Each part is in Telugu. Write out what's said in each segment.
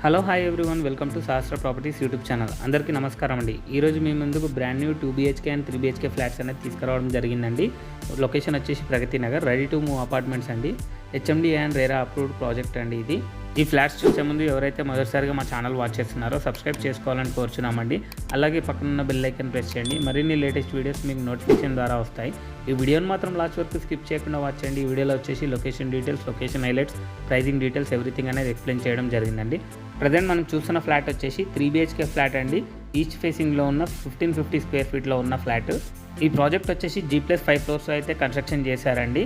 Hello hi everyone, welcome to Sahasra properties YouTube channel. అందరికీ నమస్కారం అండి. ఈరోజు మీ ముందుకు brand new 2 BHK and 3 BHK flats అనేది తీసుకురావడం జరిగిందండి. లొకేషన్ వచ్చేసి Pragathi Nagar, ready to move apartments అండి. HMD and RERA approved project అండి ఇది. ఈ ఫ్లాట్స్ చూసే ముందు ఎవరైతే మొదటిసారిగా మా ఛానల్ వాచ్ చేస్తున్నారో సబ్స్క్రైబ్ చేసుకోవాలని కోరుచున్నామండి. అలాగే పక్కనున్న బెల్ ఐకాన్ ప్రెస్ చేయండి. మరిన్ని లేటెస్ట్ వీడియోస్ మీకు నోటిఫికేషన్ ద్వారా వస్తాయి. ఈ వీడియోని మాత్రం లాస్ట్ వరకు స్కిప్ చేయకుండా వాచ్ చేయండి. ఈ వీడియోలో వచ్చేసి location details, location highlights, pricing details everything అనేది ఎక్స్ప్లెయిన్ చేయడం జరిగిందండి. ప్రజెంట్ మనం చూస్తున్న ఫ్లాట్ వచ్చేసి 3 BHK ఫ్లాట్ అండి. ఈస్ట్ ఫేసింగ్లో ఉన్న 1550 స్క్వేర్ ఫీట్లో ఉన్న ఫ్లాట్. ఈ ప్రాజెక్ట్ వచ్చేసి G+5 ఫ్లోర్స్ అయితే కన్స్ట్రక్షన్ చేశారండి.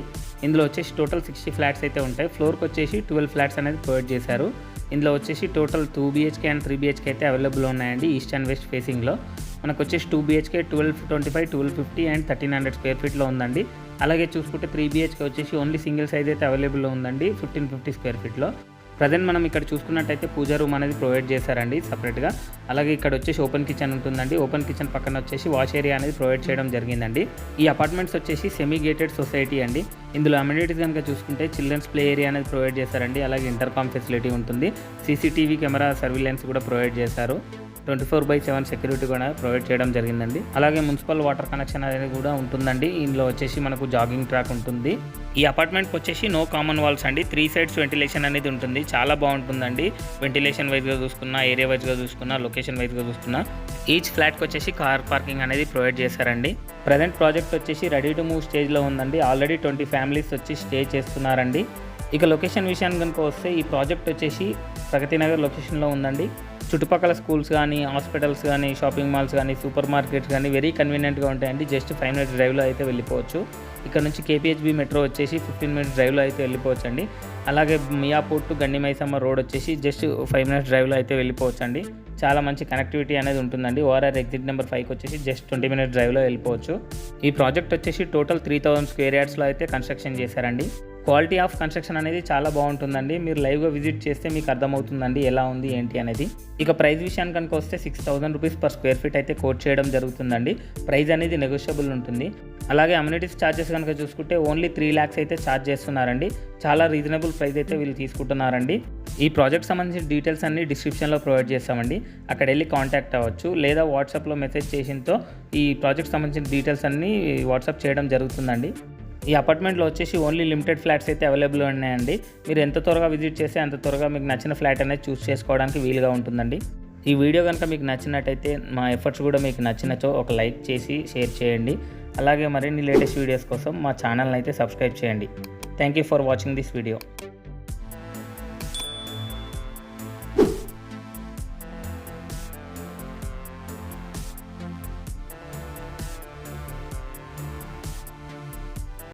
ఇందులో వచ్చేసి టోటల్ 60 ఫ్లాట్స్ అయితే ఉంటాయి. ఫ్లోర్కి వచ్చేసి 12 ఫ్లాట్స్ అనేది ప్రొవైడ్ చేశారు. ఇందులో వచ్చేసి టోటల్ 2 BHK అండ్ 3 BHK అయితే అవైలబుల్ ఉన్నాయండి. ఈస్ట్ అండ్ వెస్ట్ ఫేసింగ్లో మనకు వచ్చేసి 2 BHK 1225, 1250 అండ్ 1300 స్క్వేర్ ఫీట్లో ఉందండి. అలాగే చూసుకుంటే 3 BHK వచ్చేసి ఓన్లీ సింగిల్ సైజ్ అయితే అవైలబుల్ ఉందండి 1550 స్క్వేర్ ఫీట్లో. ప్రజెంట్ మనం ఇక్కడ చూసుకున్నట్టయితే పూజా రూమ్ అనేది ప్రొవైడ్ చేశారండి సపరేట్గా. అలాగే ఇక్కడ వచ్చేసి ఓపెన్ కిచెన్ ఉంటుందండి. ఓపెన్ కిచెన్ పక్కన వచ్చేసి వాష్ ఏరియా అనేది ప్రొవైడ్ చేయడం జరిగిందండి. ఈ అపార్ట్మెంట్స్ వచ్చేసి సెమీ గేటెడ్ సొసైటీ అండి. ఇందులో అమ్యూనిటీస్ కనుక చూసుకుంటే చిల్డ్రన్స్ ప్లే ఏరియా అనేది ప్రొవైడ్ చేశారండి. అలాగే ఇంటర్కామ్ ఫెసిలిటీ ఉంటుంది. CCTV కెమెరా సర్విలెన్స్ కూడా ప్రొవైడ్ చేశారు. 24/7 సెక్యూరిటీ కూడా ప్రొవైడ్ చేయడం జరిగిందండి. అలాగే మున్సిపల్ వాటర్ కనెక్షన్ అనేది కూడా ఉంటుందండి. ఇందులో వచ్చేసి మనకు జాగింగ్ ట్రాక్ ఉంటుంది. ఈ అపార్ట్మెంట్కి వచ్చేసి నో కామన్ వాల్స్ అండి. 3 సైడ్స్ వెంటిలేషన్ అనేది ఉంటుంది. చాలా బాగుంటుందండి. వెంటిలేషన్ వైజ్గా చూసుకున్నా, ఏరియా వైజ్గా చూసుకున్నా, లొకేషన్ వైజ్గా చూసుకున్నా. ఈచ్ ఫ్లాట్కి వచ్చేసి కార్ పార్కింగ్ అనేది ప్రొవైడ్ చేశారండి. ప్రజెంట్ ప్రాజెక్ట్ వచ్చేసి రెడీ టు మూవ్ స్టేజ్లో ఉందండి. ఆల్రెడీ 20 ఫ్యామిలీస్ వచ్చి స్టే చేస్తున్నారండి. ఇక లొకేషన్ విషయానికి కనుక వస్తే ఈ ప్రాజెక్ట్ వచ్చేసి ప్రగతి నగర్ లొకేషన్లో ఉందండి. చుట్టుపక్కల స్కూల్స్ కానీ, హాస్పిటల్స్ కానీ, షాపింగ్ మాల్స్ కానీ, సూపర్ మార్కెట్స్ కానీ వెరీ కన్వీనియంట్గా ఉంటాయండి. జస్ట్ 5 మినిట్స్ డ్రైవ్లో అయితే వెళ్ళిపోవచ్చు. ఇక్కడ నుంచి KPHB మెట్రో వచ్చేసి 15 మినిట్స్ డ్రైవ్లో అయితే వెళ్ళిపోవచ్చు అండి. అలాగే Miyapur to Gandi Maisamma road వచ్చేసి జస్ట్ 5 మినిట్స్ డ్రైవ్లో అయితే వెళ్ళిపోవచ్చు అండి. చాలా మంచి కనెక్టివిటీ అనేది ఉంటుందండి. ORR ఎగ్జిట్ నెంబర్ 5కి వచ్చేసి జస్ట్ 20 మినిట్స్ డ్రైవ్లో వెళ్ళిపోవచ్చు. ఈ ప్రాజెక్ట్ వచ్చేసి టోటల్ 3000 స్క్వేర్ యార్డ్స్లో అయితే కన్స్ట్రక్షన్ చేశారండి. క్వాలిటీ ఆఫ్ కన్స్ట్రక్షన్ అనేది చాలా బాగుంటుందండి. మీరు లైవ్గా విజిట్ చేస్తే మీకు అర్థమవుతుందండి ఎలా ఉంది ఏంటి అనేది. ఇక ప్రైస్ విషయానికి కనుక వస్తే 6000 రూపీస్ పర్ స్క్వేర్ ఫీట్ అయితే కోట్ చేయడం జరుగుతుందండి. ప్రైస్ అనేది నెగోషియబుల్ ఉంటుంది. అలాగే అమ్యూనిటీస్ ఛార్జెస్ కనుక చూసుకుంటే ఓన్లీ 3 lakhs అయితే ఛార్జ్ చేస్తున్నారండి. చాలా రీజనబుల్ ప్రైస్ అయితే వీళ్ళు తీసుకుంటున్నారండి. ఈ ప్రాజెక్ట్ సంబంధించిన డీటెయిల్స్ అన్ని డిస్క్రిప్షన్లో ప్రొవైడ్ చేస్తామండి. అక్కడ వెళ్ళి కాంటాక్ట్ అవ్వచ్చు, లేదా వాట్సాప్లో మెసేజ్ చేసినతో ఈ ప్రాజెక్ట్ సంబంధించిన డీటెయిల్స్ అన్ని వాట్సాప్ చేయడం జరుగుతుందండి. ఈ అపార్ట్మెంట్లో వచ్చేసి ఓన్లీ లిమిటెడ్ ఫ్లాట్స్ అయితే అవైలబుల్ ఉన్నాయండి. మీరు ఎంత త్వరగా విజిట్ చేస్తే అంత త్వరగా మీకు నచ్చిన ఫ్లాట్ అనేది చూస్ చేసుకోవడానికి వీలుగా ఉంటుందండి. ఈ వీడియో కనుక మీకు నచ్చినట్టయితే, మా ఎఫర్ట్స్ కూడా మీకు నచ్చినచో ఒక లైక్ చేసి షేర్ చేయండి. అలాగే మరిన్ని లేటెస్ట్ వీడియోస్ కోసం మా ఛానల్ని అయితే సబ్స్క్రైబ్ చేయండి. Thank you for watching this video.